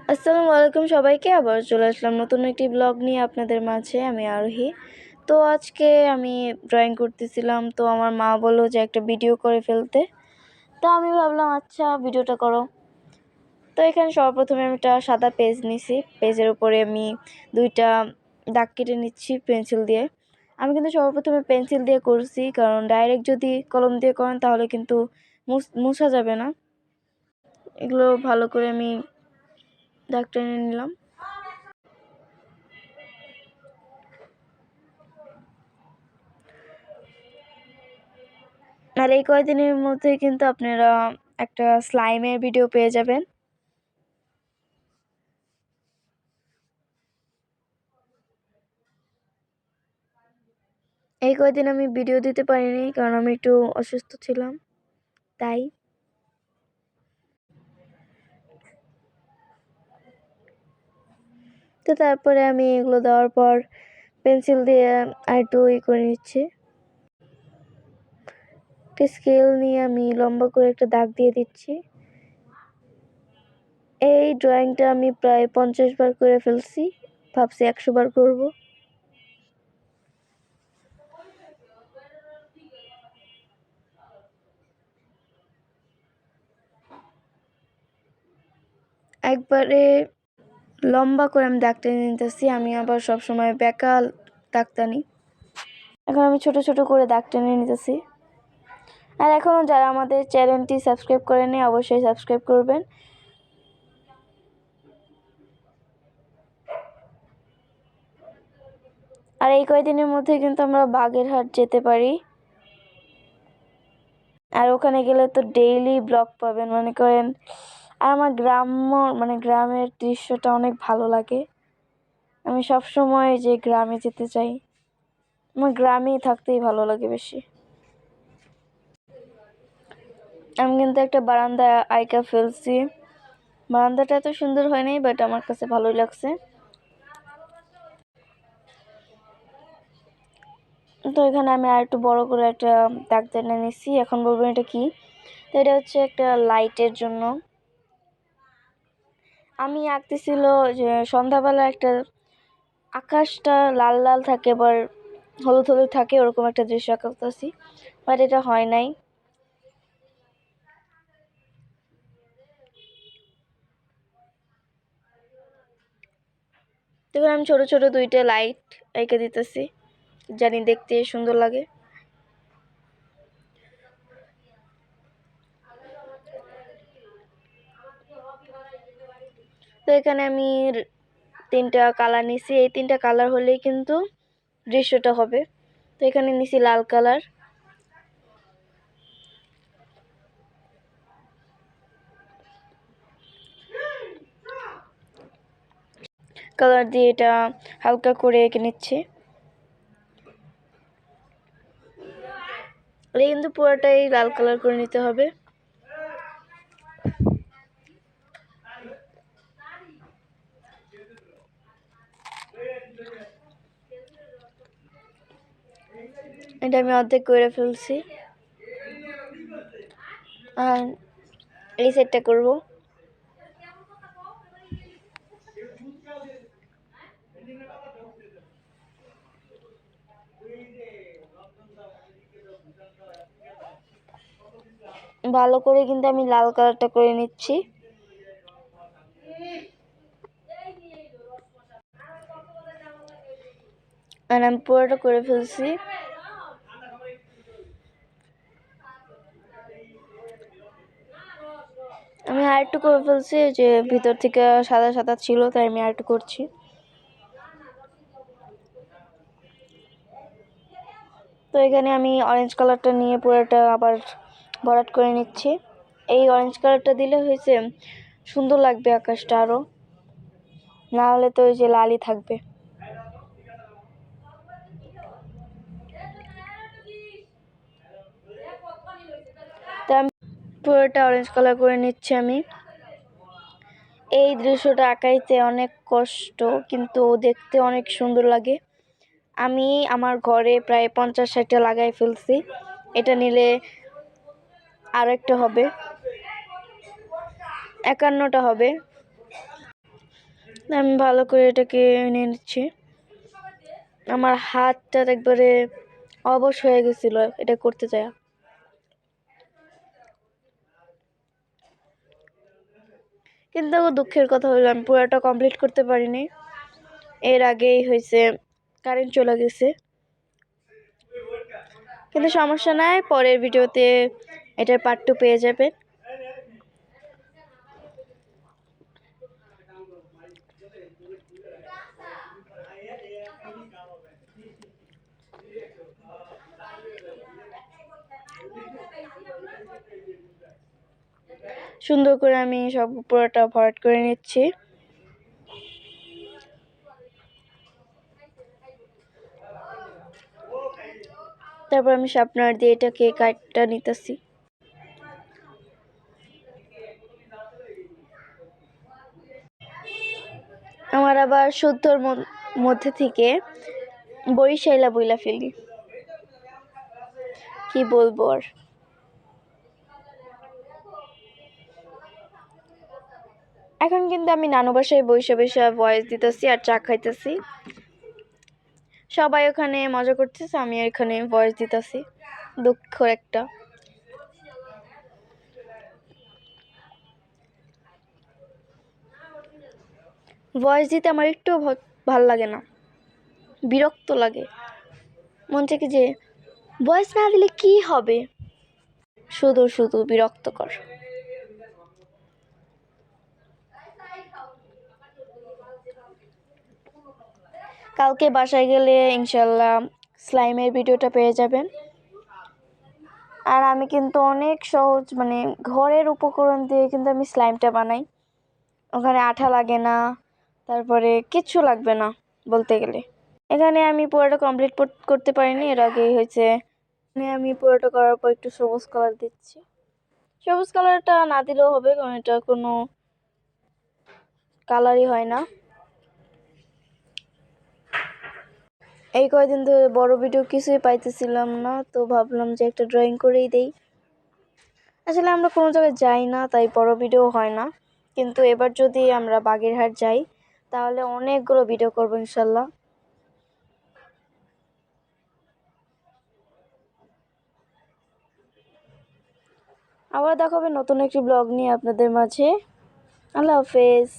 আসসালামু আলাইকুম সবাইকে। আবার চলে আসলাম নতুন একটি ব্লগ নিয়ে আপনাদের মাঝে। আমি আরোহী। তো আজকে আমি ড্রয়িং করতেছিলাম, তো আমার মা বললো যে একটা ভিডিও করে ফেলতে। তো আমি ভাবলাম আচ্ছা ভিডিওটা করো। তো এখানে সর্বপ্রথমে আমি একটা সাদা পেজ নিছি, পেজের উপরে আমি 2টা দাগ কেটে নিচ্ছি পেন্সিল দিয়ে। আমি কিন্তু সর্বপ্রথমে পেন্সিল দিয়ে করছি, কারণ ডাইরেক্ট যদি কলম দিয়ে করেন তাহলে কিন্তু মুছা যাবে না। এগুলো ভালো করে আমি দাগ টেনে নিলাম। আর এই কয়দিনের মধ্যে কিন্তু আপনারা একটা স্লাইমের ভিডিও পেয়ে যাবেন। এই কয়দিন আমি ভিডিও দিতে পারিনি, কারণ আমি একটু অসুস্থ ছিলাম, তাই। তো তারপরে আমি এগুলো দেওয়ার পর পেন্সিল দিয়ে আর একটু করে নিচ্ছি। একটা স্কেল নিয়ে আমি লম্বা করে একটা দাগ দিয়ে দিচ্ছি। এই ড্রয়িংটা আমি প্রায় 50 বার করে ফেলছি, ভাবছি 100 বার করব। একবারে লম্বা করে আমি দাগ টেনে নিতেছি। আমি আবার সবসময় বেঁকা দাগ টানি। এখন আমি ছোট ছোট করে দাগ টেনে নিতেছি। আর এখনও যারা আমাদের চ্যানেলটি সাবস্ক্রাইব করেনি অবশ্যই সাবস্ক্রাইব করবেন। আর এই কয়দিনের মধ্যে কিন্তু আমরা বাগেরহাট যেতে পারি। আর ওখানে গেলে তো ডেইলি ব্লগ পাবেন, মনে করেন। আর আমার গ্রামের দৃশ্যটা অনেক ভালো লাগে। আমি সব সময় যে গ্রামে যেতে চাই, আমার গ্রামেই থাকতেই ভালো লাগে বেশি। আমি কিন্তু একটা বারান্দা আঁকা ফেলছি। বারান্দাটা এত সুন্দর হয়নি, বাট আমার কাছে ভালোই লাগছে। তো এখানে আমি আর একটু বড় করে একটা দাগ টেনে নিচ্ছি। এখন বলবেন এটা কি? তো এটা হচ্ছে একটা লাইটের জন্য। আমি আঁকতেছিল যে সন্ধ্যাবেলা একটা আকাশটা লাল লাল থাকে, আবার হলুদ হলুদ থাকে, ওরকম একটা দৃশ্য আঁকতেছি, বাট এটা হয় নাই। তখন আমি ছোট ছোট 2টা লাইট এঁকে দিতেছি, জানি দেখতে সুন্দর লাগে। তো এখানে আমি 3টা কালার নিছি। এই 3টা কালার হলেই কিন্তু দৃশ্যটা হবে। তো এখানে নিছি লাল কালার। কালার দিয়ে এটা হালকা করে এঁকে নিচ্ছি। এটা কিন্তু পুরোটাই লাল কালার করে নিতে হবে। এটা আমি অর্ধেক করে ফেলছি। আর এই সেটটা করব। ভালো করে কিন্তু আমি লাল কালারটা করে নিচ্ছি। আর আমি পুরোটা করে ফেলছি। আমি আর একটু করে ফেলছি, যে ভিতর থেকে সাদা সাদা ছিল, তাই আমি আর একটু করছি। তো এখানে আমি অরেঞ্জ কালারটা নিয়ে পুরোটা আবার ভরাট করে নিচ্ছি। এই অরেঞ্জ কালারটা দিলে হয়েছে সুন্দর লাগবে আকাশটা আরো, না হলে তো ওই যে লালই থাকবে। তো আমি পুরোটা অরেঞ্জ কালার করে নিচ্ছি। আমি এই দৃশ্যটা আঁকাইতে অনেক কষ্ট, কিন্তু দেখতে অনেক সুন্দর লাগে। আমি আমার ঘরে প্রায় 50-60টা লাগাই ফেলছি। এটা নিলে আর একটা হবে, 51টা হবে। আমি ভালো করে এটাকে নিয়ে নিচ্ছি। আমার হাতটা একবারে অবশ হয়ে গেছিল এটা করতে যায়। কিন্তু দুঃখের কথা হলো আমি পুরোটা কমপ্লিট করতে পারিনি। এর আগেই হয়েছে কারেন্ট চলে গেছে, কিন্তু সমস্যা নাই, পরের ভিডিওতে এটার পার্ট 2 পেয়ে যাবেন। সুন্দর করে আমি সব পুরোটা ভরাট করে নিচ্ছি। তারপর আমি শার্পনার দিয়ে এটাকে কাটটা নিতেছি। আমার আবার শুদ্ধর মধ্যে থেকে বরিশাইলা বইলা ফেলি, কি বলবো আর। এখন কিন্তু আমি নানু বাসায় বসে বসে ভয়েস দিতেছি আর চা খাইতেছি। সবাই ওখানে মজা করতেছে, আমি এখানে ভয়েস দিতেছি। দুঃখ একটা। ভয়েস দিতে আমার একটু ভাল লাগে না, বিরক্ত লাগে। মন থেকে যে ভয়েস না দিলে কি হবে, শুধু শুধু বিরক্তকর। কালকে বাসায় গেলে ইনশাল্লাহ স্লাইমের ভিডিওটা পেয়ে যাবেন। আর আমি কিন্তু অনেক সহজ, মানে ঘরের উপকরণ দিয়ে কিন্তু আমি স্লাইমটা বানাই। ওখানে আঠা লাগে না, তারপরে কিচ্ছু লাগবে না বলতে গেলে। এখানে আমি পুরোটা কমপ্লিট করতে পারিনি, এর আগে হয়েছে আমি পুরোটা করার পর একটু সবুজ কালার দিচ্ছি। সবুজ কালারটা না দিলেও হবে, কারণ এটা কোনো কালারই হয় না। এই কয়দিন ধরে বড় ভিডিও কিছুই পাইতেছিলাম না, তো ভাবলাম যে একটা ড্রয়িং করেই দেই। আসলে আমরা কোনো জায়গায় যাই না, তাই বড় ভিডিও হয় না। কিন্তু এবার যদি আমরা বাগেরহাট যাই তাহলে অনেকগুলো ভিডিও করবো ইনশাল্লাহ। আবার দেখা হবে নতুন একটি ব্লগ নিয়ে আপনাদের মাঝে। আল্লাহ হাফেজ।